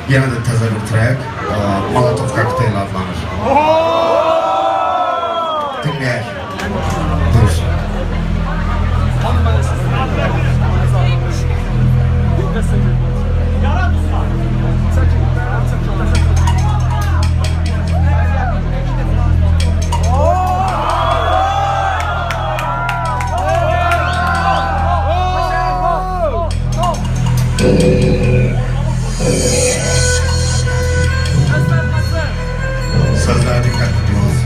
Yenə də təzə bir track, Molotov Kokteyl adlanır. Dinləyək. Buyursun. Sözlərə diqqət ediyoruz.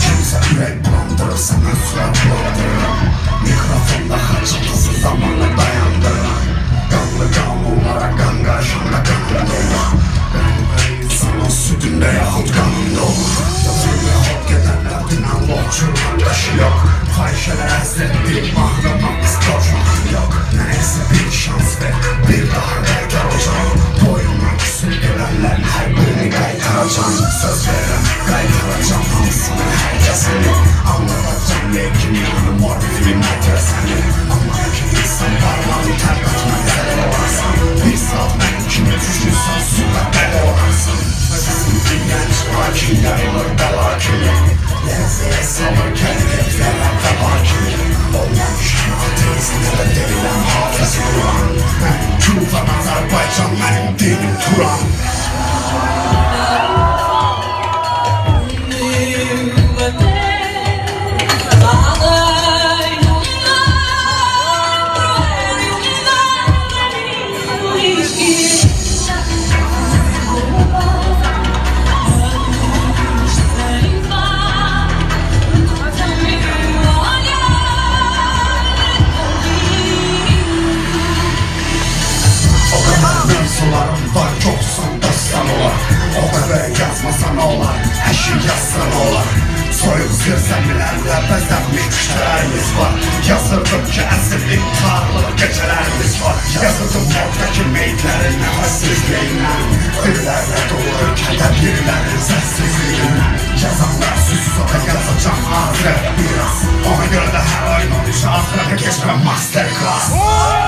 Kimsə ürək bulandırırsa mən suya bulandırırım. Mikrofonda xarcılıqsız zamanı dayandırırım. Qanlı qanunlara qan qarşında qanında İnsanın sütündə yaxud qanında olur. Yazılı hop gedənlər dinən loğçurdan daşı yox. Fahişələr əzlətdir, mahramaq qorxmaq yox. Nəyəsə bir şans ver, bir daha qaytaracam. Boyundan küsür gələnlərin hər birini qaytaracam. Söz verirəm, qaytaracam hamısını, hər kəsini. Anladacam lekin yanı morfinin adresini. Anlayan ki insan parmağını tərk atmaq zəl olarsan. Bir saat mənim kimi düşünsən, suda bəl olarsan. Səsin dinlən çıxar ki, yayılır bəla kimi. Ləhzəyə salır kəndət gələn qəba kimi. Olmamış ki ateist nədə derilən hafız Quran. Mənim Küfəm Azərbaycan, mənim dinim Turan. Sularım var, çoxsan dastan olar. O qədər yazmasan olar, hər şey yazsan olar. Soyuq zirzəmilərlə bəzənmiş küçələrimiz var. Yazırdım ki əsrlik tarlıq gecələrimiz var. Yazırdım oradakı meydlərin nəfəssizliyinlə. Dillərlə dolu kədərlilərin səssizliyinlə. Yazanlar süzsə də yazacam ahirət biraz. Ona görə də hər ayın 13 ahirətə keçmə masterclass.